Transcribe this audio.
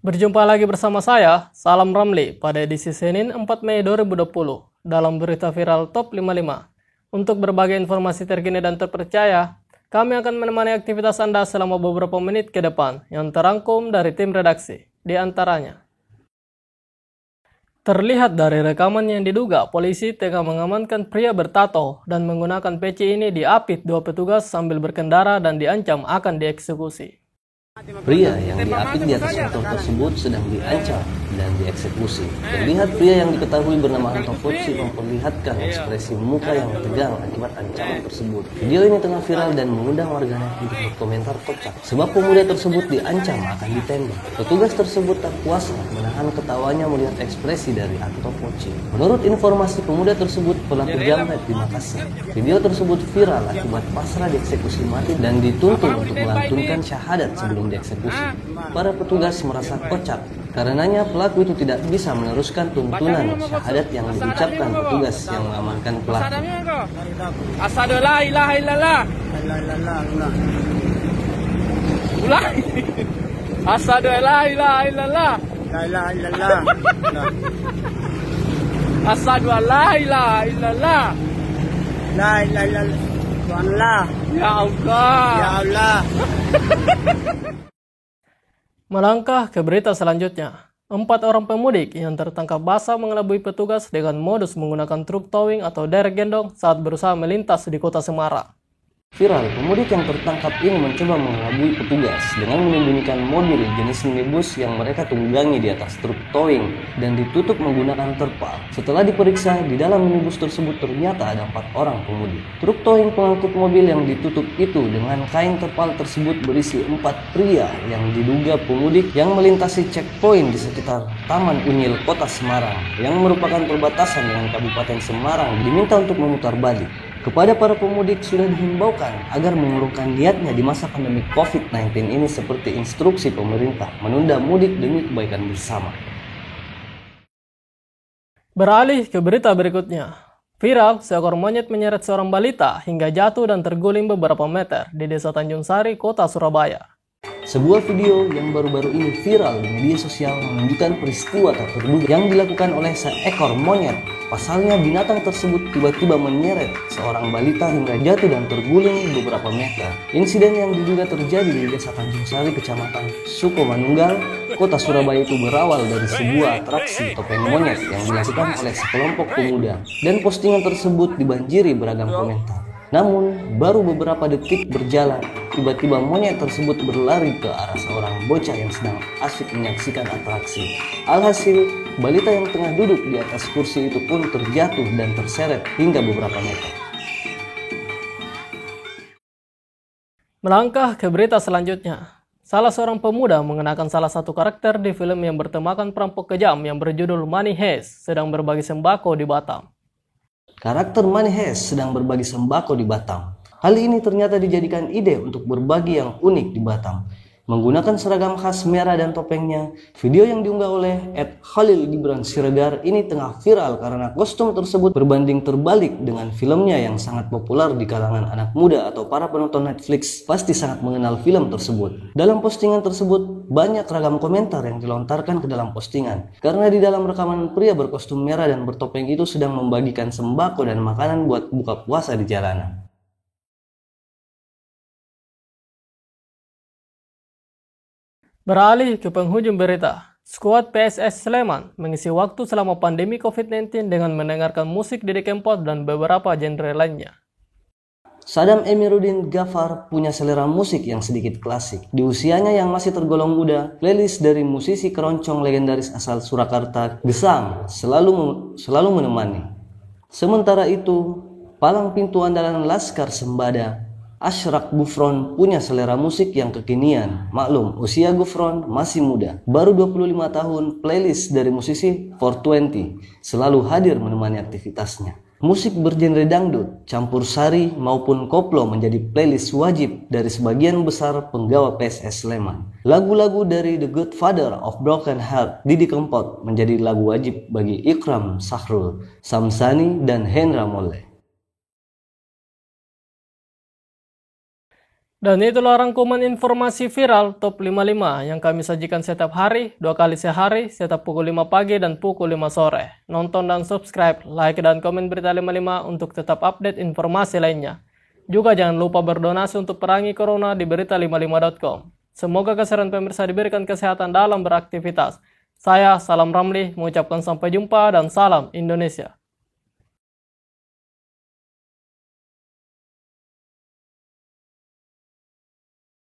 Berjumpa lagi bersama saya, Salam Ramli, pada edisi Senin 4 Mei 2020 dalam berita viral Top 55. Untuk berbagai informasi terkini dan terpercaya, kami akan menemani aktivitas Anda selama beberapa menit ke depan yang terangkum dari tim redaksi. Di antaranya, terlihat dari rekaman yang diduga polisi tengah mengamankan pria bertato dan menggunakan peci ini diapit dua petugas sambil berkendara dan diancam akan dieksekusi. Pria yang diapit di atas motor tersebut sedang diancam dan dieksekusi. Terlihat pria yang diketahui bernama Anto Poci memperlihatkan ekspresi muka yang tegang akibat ancaman tersebut. Video ini tengah viral dan mengundang warganet untuk berkomentar kocak, sebab pemuda tersebut diancam akan ditembak. Petugas tersebut tak kuasa menahan ketawanya melihat ekspresi dari Anto Poci. Menurut informasi, pemuda tersebut pelaku jamret di Makassar. Video tersebut viral akibat pasrah dieksekusi mati dan dituntut untuk melantunkan syahadat sebelum dieksekusi. Para petugas merasa kocak karenanya pelaku itu tidak bisa meneruskan tuntunan syahadat yang diucapkan petugas yang mengamankan pelaku. Asyhadu la ilaha illallah. Ulah. Asyhadu la ilaha illallah. La ilaha illallah. Asyhadu la ilaha illallah. La ilaha illallah. Allah. Ya Allah. Ya Allah. Melangkah ke berita selanjutnya, 4 orang pemudik yang tertangkap basah mengelabui petugas dengan modus menggunakan truk towing atau derek gendong saat berusaha melintas di kota Semarang. Viral, pemudik yang tertangkap ini mencoba mengelabui petugas dengan menyembunyikan mobil jenis minibus yang mereka tunggangi di atas truk towing dan ditutup menggunakan terpal. Setelah diperiksa, di dalam minibus tersebut ternyata ada 4 orang pemudik. Truk towing pengangkut mobil yang ditutup itu dengan kain terpal tersebut berisi 4 pria yang diduga pemudik yang melintasi checkpoint di sekitar Taman Unyil, Kota Semarang yang merupakan perbatasan dengan Kabupaten Semarang diminta untuk memutar balik. Kepada para pemudik sudah dihimbaukan agar mengurungkan niatnya di masa pandemi COVID-19 ini seperti instruksi pemerintah menunda mudik demi kebaikan bersama. Beralih ke berita berikutnya. Viral, seekor monyet menyeret seorang balita hingga jatuh dan terguling beberapa meter di Desa Tanjung Sari, Kota Surabaya. Sebuah video yang baru-baru ini viral di media sosial menunjukkan peristiwa tak terduga yang dilakukan oleh seekor monyet. Pasalnya binatang tersebut tiba-tiba menyeret seorang balita hingga jatuh dan terguling beberapa meter. Insiden yang diduga terjadi di Desa Tanjung Sari, Kecamatan Sukomanunggal, Kota Surabaya itu berawal dari sebuah atraksi topeng monyet yang dilakukan oleh sekelompok pemuda dan postingan tersebut dibanjiri beragam komentar. Namun, baru beberapa detik berjalan, tiba-tiba monyet tersebut berlari ke arah seorang bocah yang sedang asyik menyaksikan atraksi. Alhasil, balita yang tengah duduk di atas kursi itu pun terjatuh dan terseret hingga beberapa meter. Melangkah ke berita selanjutnya. Salah seorang pemuda mengenakan salah satu karakter di film yang bertemakan perampok kejam yang berjudul Money Heist sedang berbagi sembako di Batam. Karakter Money Heist sedang berbagi sembako di Batam. Hal ini ternyata dijadikan ide untuk berbagi yang unik di Batam. Menggunakan seragam khas merah dan topengnya, video yang diunggah oleh @Khalil_Gibran_Siregar ini tengah viral karena kostum tersebut berbanding terbalik dengan filmnya yang sangat populer di kalangan anak muda atau para penonton Netflix pasti sangat mengenal film tersebut. Dalam postingan tersebut, banyak ragam komentar yang dilontarkan ke dalam postingan. Karena di dalam rekaman pria berkostum merah dan bertopeng itu sedang membagikan sembako dan makanan buat buka puasa di jalanan. Beralih ke penghujung berita, skuad PSS Sleman mengisi waktu selama pandemi COVID-19 dengan mendengarkan musik Didi Kempot dan beberapa genre lainnya. Sadam Emiruddin Ghaffar punya selera musik yang sedikit klasik. Di usianya yang masih tergolong muda, playlist dari musisi keroncong legendaris asal Surakarta, Gesang, selalu menemani. Sementara itu, palang pintu andalan Laskar Sembada, Ashraq Gufron punya selera musik yang kekinian. Maklum, usia Gufron masih muda, baru 25 tahun. Playlist dari musisi 420 selalu hadir menemani aktivitasnya. Musik bergenre dangdut, campur sari maupun koplo menjadi playlist wajib dari sebagian besar penggawa PSS Sleman. Lagu-lagu dari The Godfather of Broken Heart, Didi Kempot, menjadi lagu wajib bagi Ikram Sahrul, Samsani, dan Hendra Molle. Dan itulah rangkuman informasi viral top 55 yang kami sajikan setiap hari, 2 kali sehari, setiap pukul 5 pagi dan pukul 5 sore. Nonton dan subscribe, like dan komen Berita 55 untuk tetap update informasi lainnya. Juga jangan lupa berdonasi untuk perangi corona di berita55.com. Semoga kesehatan pemirsa diberikan kesehatan dalam beraktivitas. Saya, Salam Ramli, mengucapkan sampai jumpa dan salam Indonesia.